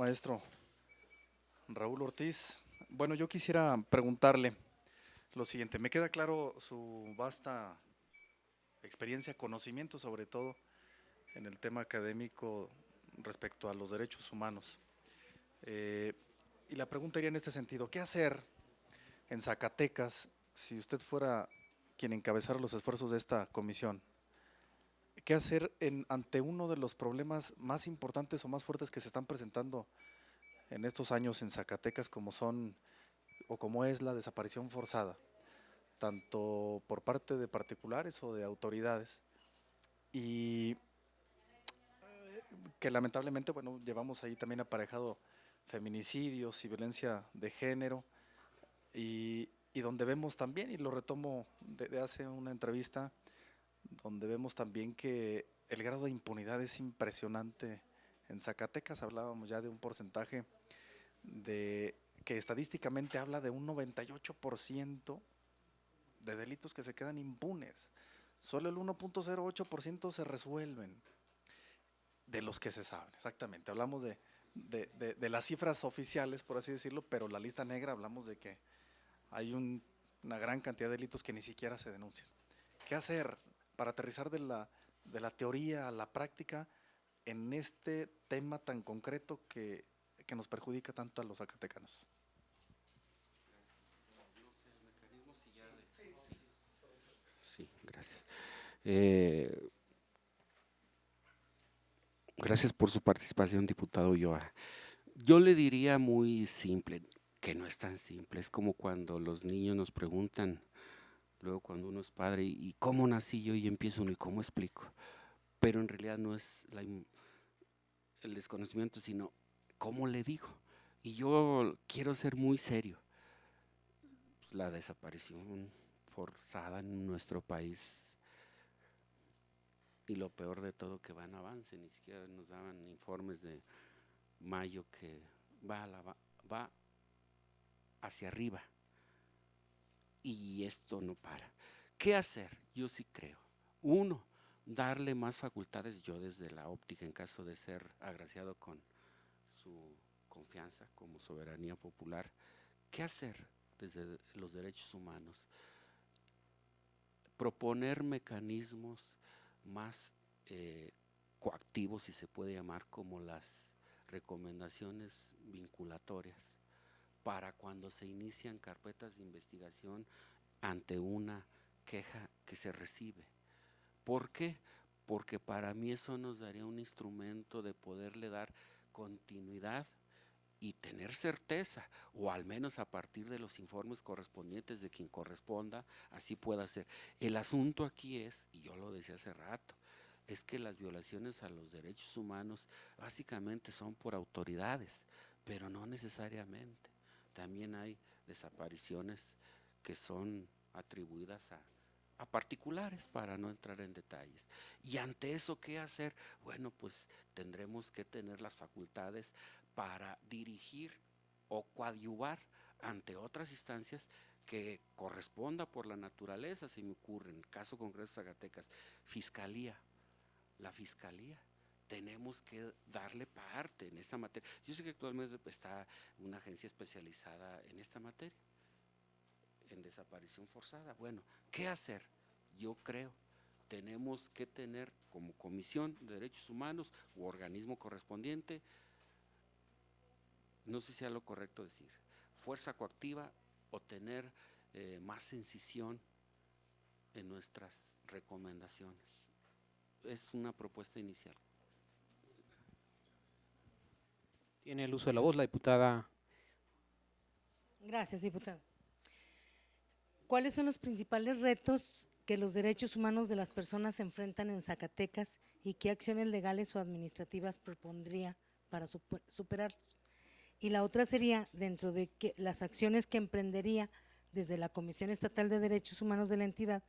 Maestro Raúl Ortiz. Bueno, yo quisiera preguntarle lo siguiente. Me queda claro su vasta experiencia, conocimiento sobre todo en el tema académico respecto a los derechos humanos. Eh, y la pregunta iría en este sentido. ¿Qué hacer en Zacatecas si usted fuera quien encabezara los esfuerzos de esta comisión? ¿Qué hacer ante uno de los problemas más importantes o más fuertes que se están presentando en estos años en Zacatecas, como son o como es la desaparición forzada, tanto por parte de particulares o de autoridades, y que lamentablemente, bueno, llevamos ahí también aparejado feminicidios y violencia de género, y donde vemos también, y lo retomo de hace una entrevista, donde vemos también que el grado de impunidad es impresionante en Zacatecas. Hablábamos ya de un porcentaje de que estadísticamente habla de un 98% de delitos que se quedan impunes. Solo el 1.08% se resuelven de los que se saben, exactamente. Hablamos de las cifras oficiales, por así decirlo, pero la lista negra hablamos de que hay una gran cantidad de delitos que ni siquiera se denuncian. ¿Qué hacer para aterrizar de la teoría a la práctica en este tema tan concreto que nos perjudica tanto a los zacatecanos? Sí, gracias. Eh, Gracias por su participación, diputado Yoa. Yo le diría muy simple, que no es tan simple. Es como cuando los niños nos preguntan, luego cuando uno es padre, ¿y cómo nací yo? Y empiezo uno, ¿y cómo explico? Pero en realidad no es el desconocimiento, sino cómo le digo. Y yo quiero ser muy serio. Pues, la desaparición forzada en nuestro país y lo peor de todo que va en avance, ni siquiera nos daban informes de mayo que va hacia arriba y esto no para. ¿Qué hacer? Yo sí creo. Uno, darle más facultades, yo desde la óptica, en caso de ser agraciado con su confianza como soberanía popular. ¿Qué hacer desde los derechos humanos? Proponer mecanismos más coactivos, si se puede llamar, como las recomendaciones vinculatorias, para cuando se inician carpetas de investigación ante una queja que se recibe. ¿Por qué? Porque para mí eso nos daría un instrumento de poderle dar continuidad y tener certeza, o al menos a partir de los informes correspondientes de quien corresponda, así pueda ser. El asunto aquí es, y yo lo decía hace rato, es que las violaciones a los derechos humanos básicamente son por autoridades, pero no necesariamente. También hay desapariciones que son atribuidas a particulares, para no entrar en detalles. Y ante eso, ¿qué hacer? Bueno, pues tendremos que tener las facultades para dirigir o coadyuvar ante otras instancias que corresponda por la naturaleza. Se me ocurre, en el caso concreto de Zacatecas, Fiscalía, la Fiscalía. Tenemos que darle parte en esta materia. Yo sé que actualmente está una agencia especializada en esta materia, en desaparición forzada. Bueno, ¿qué hacer? Yo creo, tenemos que tener como Comisión de Derechos Humanos u organismo correspondiente, no sé si sea lo correcto decir, fuerza coactiva o tener más incisión en nuestras recomendaciones. Es una propuesta inicial. Tiene el uso de la voz la diputada. Gracias, diputado. ¿Cuáles son los principales retos que los derechos humanos de las personas se enfrentan en Zacatecas y qué acciones legales o administrativas propondría para superarlos? Y la otra sería, dentro de las acciones que emprendería desde la Comisión Estatal de Derechos Humanos de la entidad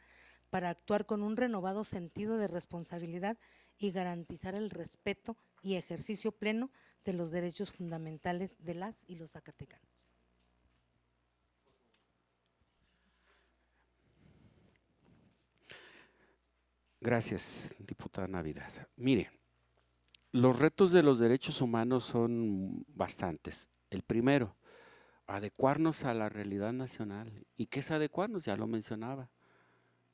para actuar con un renovado sentido de responsabilidad y garantizar el respeto y ejercicio pleno de los derechos fundamentales de las y los zacatecanos. Gracias, diputada Navidad. Mire, Los retos de los derechos humanos son bastantes. El primero, adecuarnos a la realidad nacional. ¿Y qué es adecuarnos? Ya lo mencionaba.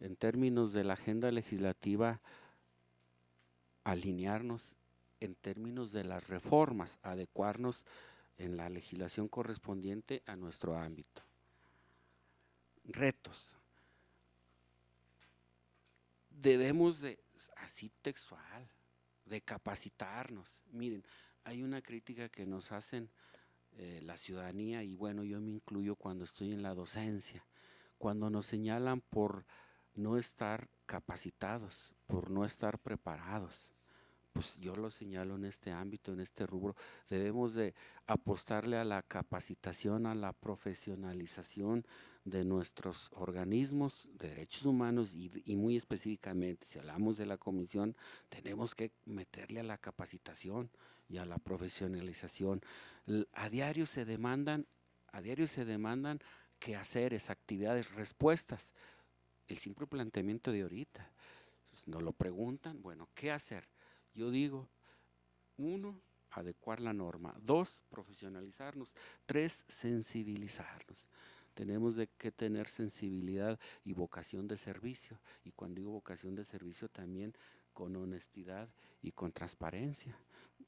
En términos de la agenda legislativa, alinearnos. En términos de las reformas, adecuarnos en la legislación correspondiente a nuestro ámbito. Retos. Debemos de, así textual, de capacitarnos. Miren, hay una crítica que nos hacen la ciudadanía, y bueno, yo me incluyo cuando estoy en la docencia, cuando nos señalan por no estar capacitados, por no estar preparados. Pues yo lo señalo en este ámbito, en este rubro, debemos de apostarle a la capacitación, a la profesionalización de nuestros organismos de derechos humanos y muy específicamente, si hablamos de la comisión, tenemos que meterle a la capacitación y a la profesionalización. A diario se demandan quehaceres, actividades, respuestas. El simple planteamiento de ahorita, nos lo preguntan, bueno, ¿qué hacer? Yo digo, 1, adecuar la norma. 2, profesionalizarnos. 3, sensibilizarnos. Tenemos que tener sensibilidad y vocación de servicio. Y cuando digo vocación de servicio, también con honestidad y con transparencia.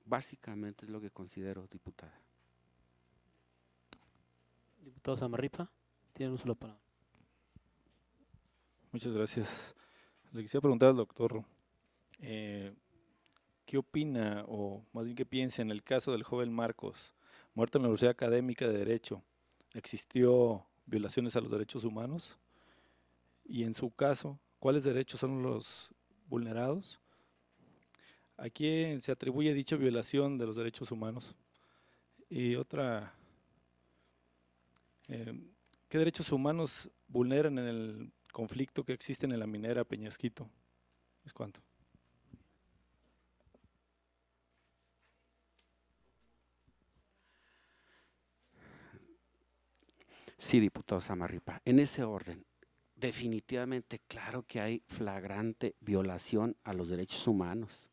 Básicamente es lo que considero, diputada. Diputado Samarripa, tiene el uso de la palabra. Muchas gracias. Le quisiera preguntar al doctor, ¿qué opina o más bien qué piensa en el caso del joven Marcos, muerto en la Universidad Académica de Derecho? ¿Existió violaciones a los derechos humanos? Y en su caso, ¿cuáles derechos son los vulnerados? ¿A quién se atribuye dicha violación de los derechos humanos? Y otra, ¿qué derechos humanos vulneran en el conflicto que existe en la minera Peñasquito? ¿Es cuánto? Sí, diputado Samarripa, en ese orden, definitivamente, claro que hay flagrante violación a los derechos humanos.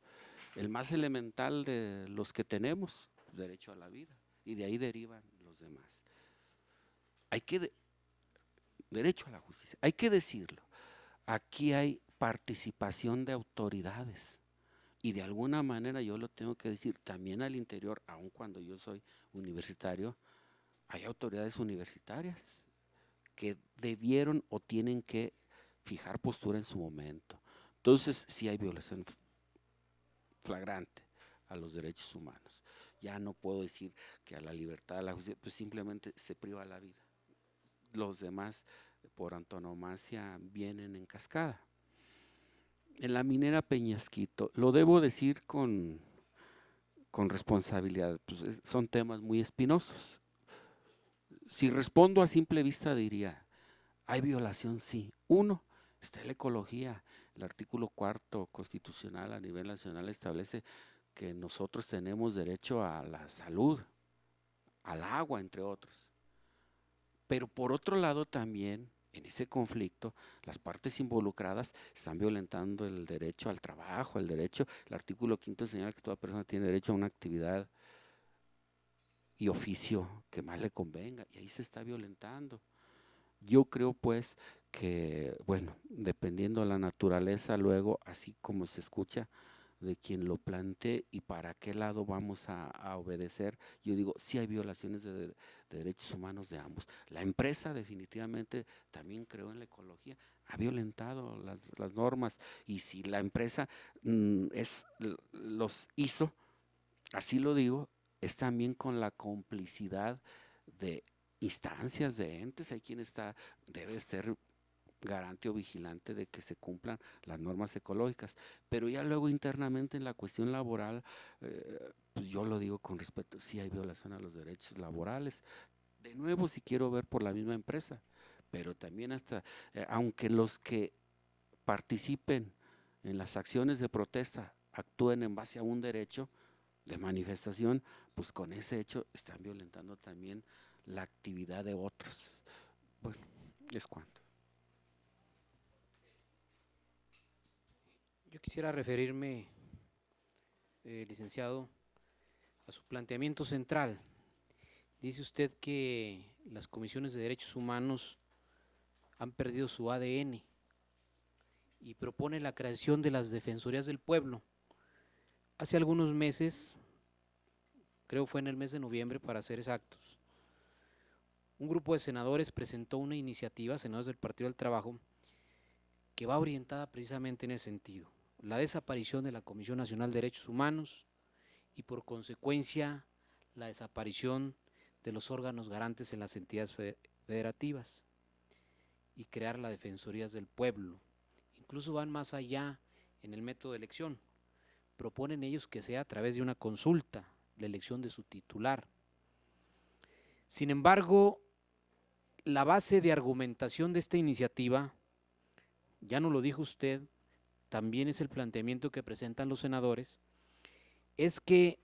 El más elemental de los que tenemos, derecho a la vida, y de ahí derivan los demás. Derecho a la justicia, hay que decirlo, aquí hay participación de autoridades, y de alguna manera yo lo tengo que decir, también al interior, aun cuando yo soy universitario, hay autoridades universitarias que debieron o tienen que fijar postura en su momento. Entonces, sí hay violación flagrante a los derechos humanos. Ya no puedo decir que a la libertad, a la justicia, pues simplemente se priva la vida. Los demás, por antonomasia, vienen en cascada. En la minera Peñasquito, lo debo decir con responsabilidad, pues son temas muy espinosos. Si respondo a simple vista diría, ¿hay violación? Sí. 1, está la ecología. El artículo 4 constitucional a nivel nacional establece que nosotros tenemos derecho a la salud, al agua, entre otros. Pero por otro lado también, en ese conflicto, las partes involucradas están violentando el derecho al trabajo, el artículo 5 señala que toda persona tiene derecho a una actividad y oficio que más le convenga, y ahí se está violentando. Yo creo pues que, bueno, dependiendo de la naturaleza, luego, así como se escucha de quien lo plantee y para qué lado vamos a obedecer, yo digo, sí hay violaciones de derechos humanos de ambos. La empresa definitivamente también creo en la ecología, ha violentado las normas, y si la empresa los hizo, así lo digo, es también con la complicidad de instancias, de entes. Hay quien debe ser garante o vigilante de que se cumplan las normas ecológicas, pero ya luego internamente en la cuestión laboral, pues yo lo digo con respeto, sí hay violación a los derechos laborales, de nuevo si quiero ver por la misma empresa, pero también hasta, aunque los que participen en las acciones de protesta actúen en base a un derecho de manifestación, pues con ese hecho están violentando también la actividad de otros. Bueno, es cuanto. Yo quisiera referirme licenciado, a su planteamiento central. Dice usted que las comisiones de derechos humanos han perdido su ADN y propone la creación de las defensorías del pueblo. Hace algunos meses, creo fue en el mes de noviembre para ser exactos, un grupo de senadores presentó una iniciativa, senadores del Partido del Trabajo, que va orientada precisamente en ese sentido, la desaparición de la Comisión Nacional de Derechos Humanos y por consecuencia la desaparición de los órganos garantes en las entidades federativas y crear las defensorías del pueblo. Incluso van más allá en el método de elección. Proponen ellos que sea a través de una consulta, la elección de su titular. Sin embargo, la base de argumentación de esta iniciativa, ya no lo dijo usted, también es el planteamiento que presentan los senadores, es que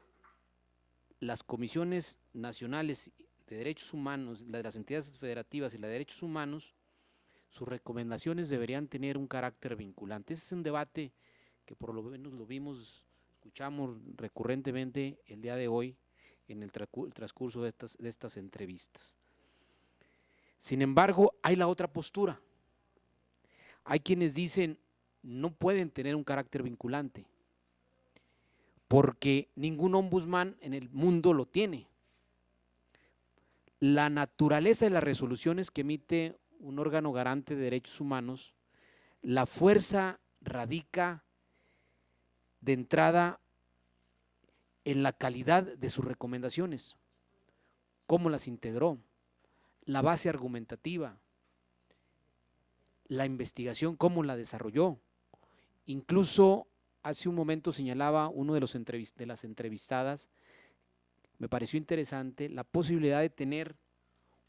las comisiones nacionales de derechos humanos, de las entidades federativas y la de derechos humanos, sus recomendaciones deberían tener un carácter vinculante. Ese es un debate que por lo menos lo vimos, escuchamos recurrentemente el día de hoy en el transcurso de estas entrevistas. Sin embargo, hay la otra postura. Hay quienes dicen no pueden tener un carácter vinculante porque ningún ombudsman en el mundo lo tiene. La naturaleza de las resoluciones que emite un órgano garante de derechos humanos, la fuerza radica de entrada en la calidad de sus recomendaciones, cómo las integró, la base argumentativa, la investigación, cómo la desarrolló. Incluso hace un momento señalaba uno de las entrevistadas, me pareció interesante, la posibilidad de tener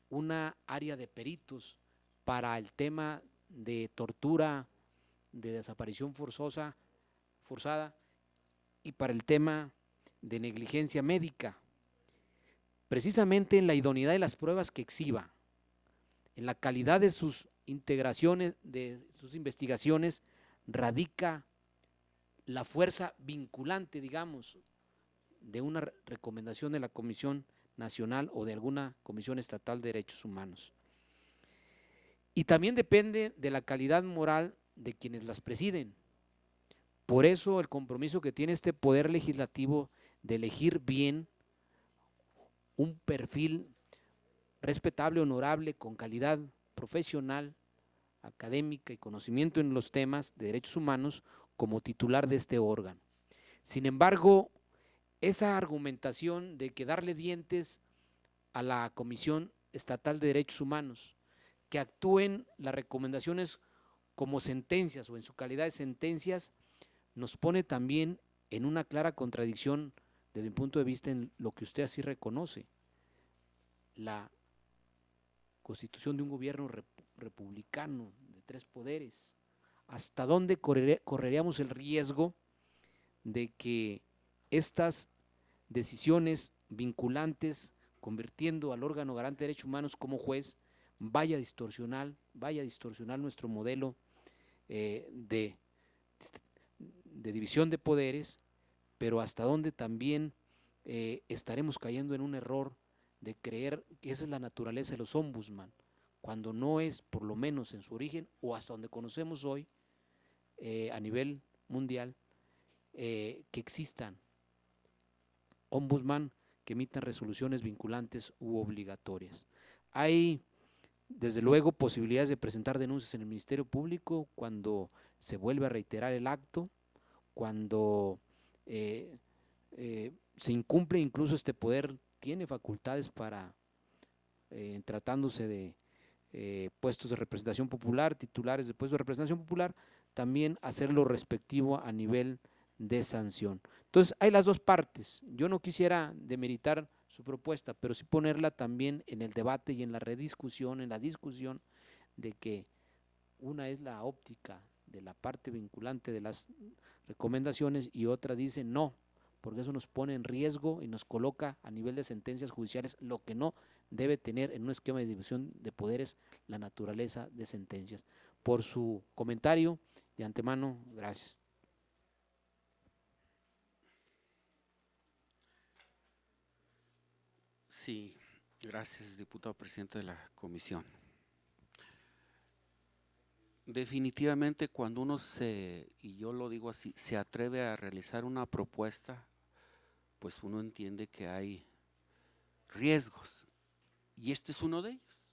una área de peritos para el tema de tortura, de desaparición forzada y para el tema de negligencia médica, precisamente en la idoneidad de las pruebas que exhiba, en la calidad de sus integraciones, de sus investigaciones, radica la fuerza vinculante, digamos, de una recomendación de la Comisión Nacional o de alguna Comisión Estatal de Derechos Humanos. Y también depende de la calidad moral de quienes las presiden. Por eso el compromiso que tiene este Poder Legislativo de elegir bien un perfil respetable, honorable, con calidad profesional, académica y conocimiento en los temas de derechos humanos como titular de este órgano. Sin embargo, esa argumentación de que darle dientes a la Comisión Estatal de Derechos Humanos, que actúen las recomendaciones como sentencias o en su calidad de sentencias, nos pone también en una clara contradicción desde mi punto de vista en lo que usted así reconoce, la constitución de un gobierno republicano de 3 poderes. ¿Hasta dónde correríamos el riesgo de que estas decisiones vinculantes, convirtiendo al órgano garante de derechos humanos como juez, vaya a distorsionar nuestro modelo de división de poderes, pero hasta dónde también estaremos cayendo en un error de creer que esa es la naturaleza de los ombudsman, cuando no es, por lo menos en su origen, o hasta donde conocemos hoy, a nivel mundial, que existan ombudsman que emitan resoluciones vinculantes u obligatorias. Hay, desde luego, posibilidades de presentar denuncias en el Ministerio Público cuando se vuelve a reiterar el acto, cuando se incumple, incluso este poder tiene facultades para, tratándose de puestos de representación popular, titulares de puestos de representación popular, también hacer lo respectivo a nivel de sanción. Entonces, hay las dos partes. Yo no quisiera demeritar su propuesta, pero sí ponerla también en el debate y en la rediscusión, en la discusión de que una es la óptica de la parte vinculante de las recomendaciones y otra dice no, porque eso nos pone en riesgo y nos coloca a nivel de sentencias judiciales, lo que no debe tener en un esquema de división de poderes la naturaleza de sentencias. Por su comentario, de antemano, gracias. Sí, gracias, diputado presidente de la comisión. Definitivamente cuando uno y yo lo digo así, se atreve a realizar una propuesta, pues uno entiende que hay riesgos. Y este es uno de ellos,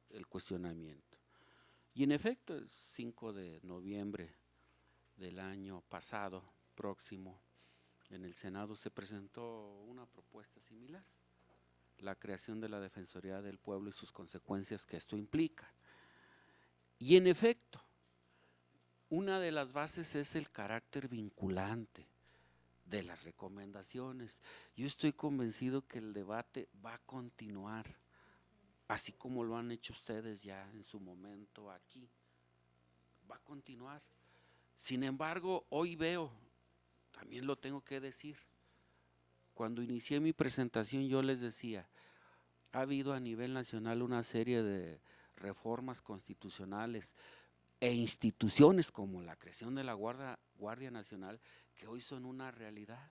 el cuestionamiento. Y en efecto, el 5 de noviembre del año pasado, próximo, en el Senado se presentó una propuesta similar, la creación de la Defensoría del Pueblo y sus consecuencias que esto implica. Y en efecto, una de las bases es el carácter vinculante de las recomendaciones. Yo estoy convencido que el debate va a continuar, así como lo han hecho ustedes ya en su momento aquí. Va a continuar. Sin embargo, hoy veo, también lo tengo que decir, cuando inicié mi presentación yo les decía, ha habido a nivel nacional una serie de reformas constitucionales e instituciones como la creación de la Guardia Nacional que hoy son una realidad.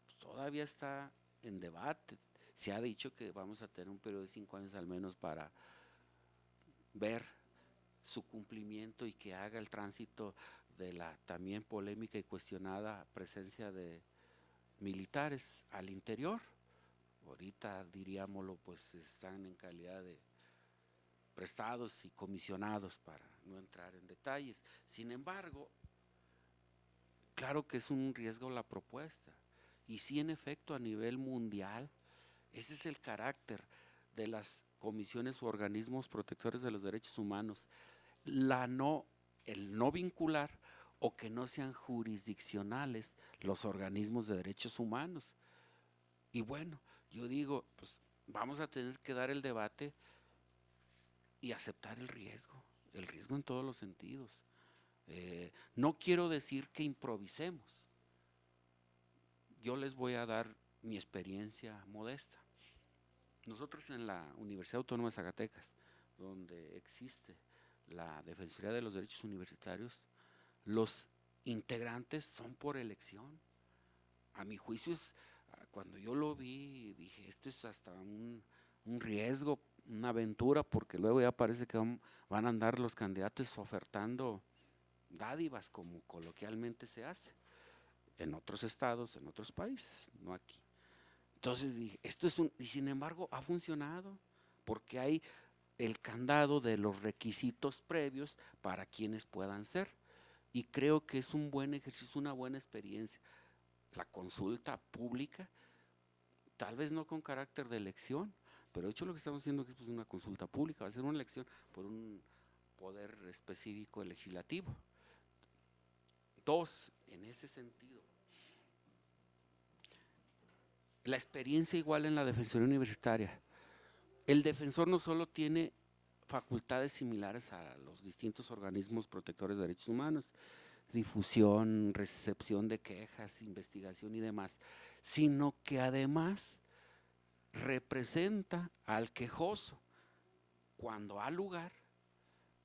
Pues todavía está en debate. Se ha dicho que vamos a tener un periodo de 5 años al menos para ver su cumplimiento y que haga el tránsito de la también polémica y cuestionada presencia de militares al interior. Ahorita diríamoslo, pues están en calidad de prestados y comisionados para no entrar en detalles. Sin embargo, claro que es un riesgo la propuesta. Y sí, en efecto, a nivel mundial, ese es el carácter de las comisiones u organismos protectores de los derechos humanos. El no vincular o que no sean jurisdiccionales los organismos de derechos humanos. Y bueno, yo digo, pues vamos a tener que dar el debate y aceptar el riesgo en todos los sentidos. No quiero decir que improvisemos. Yo les voy a dar mi experiencia modesta. Nosotros en la Universidad Autónoma de Zacatecas, donde existe la Defensoría de los Derechos Universitarios, los integrantes son por elección. A mi juicio, cuando yo lo vi, dije, esto es hasta un riesgo, una aventura, porque luego ya parece que van a andar los candidatos ofertando dádivas, como coloquialmente se hace en otros estados, en otros países, no aquí. Entonces dije, y sin embargo ha funcionado, porque hay el candado de los requisitos previos para quienes puedan ser. Y creo que es un buen ejercicio, una buena experiencia. La consulta pública, tal vez no con carácter de elección, pero de hecho lo que estamos haciendo es una consulta pública, va a ser una elección por un poder específico legislativo. Dos, en ese sentido, la experiencia igual en la Defensoría Universitaria. El defensor no solo tiene facultades similares a los distintos organismos protectores de derechos humanos, difusión, recepción de quejas, investigación y demás, sino que además representa al quejoso cuando ha lugar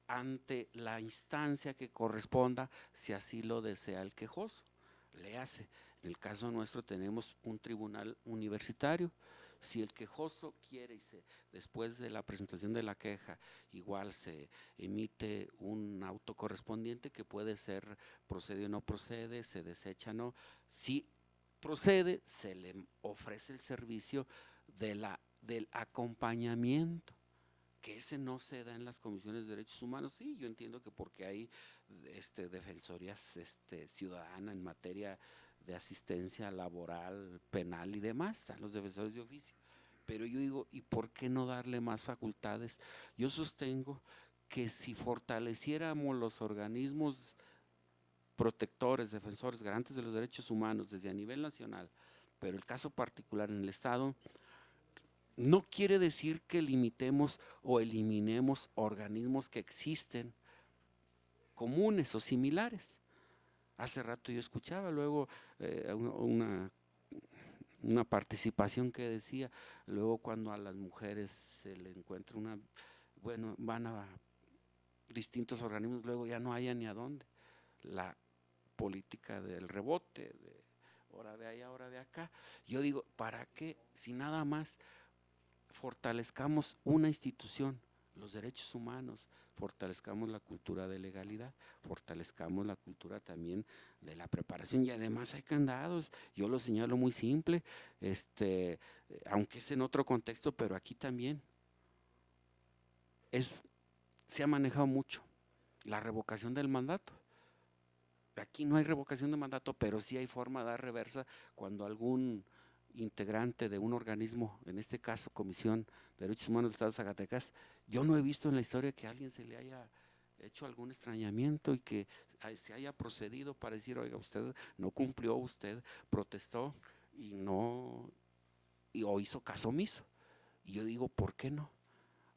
ante la instancia que corresponda, si así lo desea el quejoso. Léase, en el caso nuestro tenemos un tribunal universitario. Si el quejoso quiere después de la presentación de la queja, igual se emite un auto correspondiente que puede ser procede o no procede, se desecha o no. Si procede, se le ofrece el servicio del acompañamiento, que ese no se da en las comisiones de derechos humanos. Sí, yo entiendo que porque hay defensorías ciudadanas en materia de asistencia laboral, penal y demás, están los defensores de oficio. Pero yo digo, ¿y por qué no darle más facultades? Yo sostengo que si fortaleciéramos los organismos protectores, defensores, garantes de los derechos humanos desde a nivel nacional, pero el caso particular en el Estado, no quiere decir que limitemos o eliminemos organismos que existen comunes o similares. Hace rato yo escuchaba luego una participación que decía, luego cuando a las mujeres se le encuentra van a distintos organismos, luego ya no hayan ni a dónde. La política del rebote, de hora de allá, hora de acá. Yo digo, ¿para qué? Si nada más fortalezcamos una institución, los derechos humanos, fortalezcamos la cultura de legalidad, fortalezcamos la cultura también de la preparación, y además hay candados, yo lo señalo muy simple, aunque es en otro contexto, pero aquí también se ha manejado mucho la revocación del mandato. Aquí no hay revocación de mandato, pero sí hay forma de dar reversa cuando algún integrante de un organismo, en este caso Comisión de Derechos Humanos del Estado de Zacatecas, yo no he visto en la historia que a alguien se le haya hecho algún extrañamiento y que se haya procedido para decir, oiga, usted no cumplió, usted protestó y o hizo caso omiso. Y yo digo, ¿por qué no?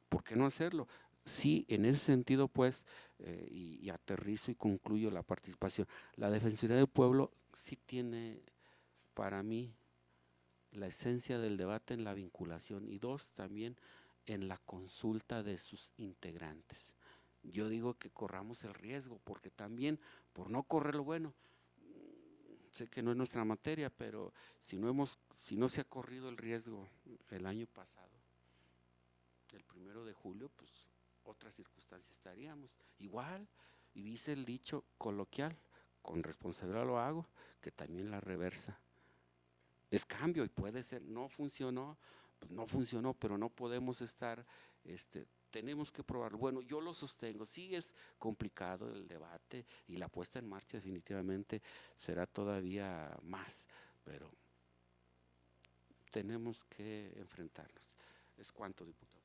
¿Por qué no hacerlo? Sí, en ese sentido, pues, y aterrizo y concluyo la participación. La Defensoría del Pueblo sí tiene, para mí, la esencia del debate en la vinculación y dos, también en la consulta de sus integrantes. Yo digo que corramos el riesgo, porque también, por no correrlo, bueno, sé que no es nuestra materia, pero si no se ha corrido el riesgo el año pasado, el 1 de julio, pues otra circunstancia estaríamos. Igual, y dice el dicho coloquial, con responsabilidad lo hago, que también la reversa es cambio y puede ser, no funcionó, pues no funcionó, pero no podemos estar, tenemos que probarlo. Bueno, yo lo sostengo, sí es complicado el debate y la puesta en marcha definitivamente será todavía más, pero tenemos que enfrentarnos. Es cuanto, diputado.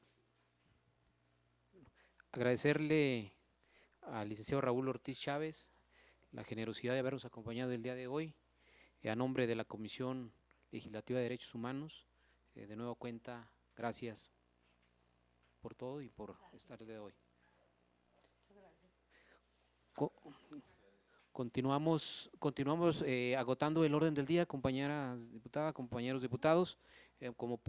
Agradecerle al licenciado Raúl Ortiz Chávez la generosidad de habernos acompañado el día de hoy, a nombre de la Comisión Legislativa de Derechos Humanos. De nueva cuenta, gracias por todo y por estar el día de hoy. Continuamos agotando el orden del día, compañera diputada, compañeros diputados, como punto.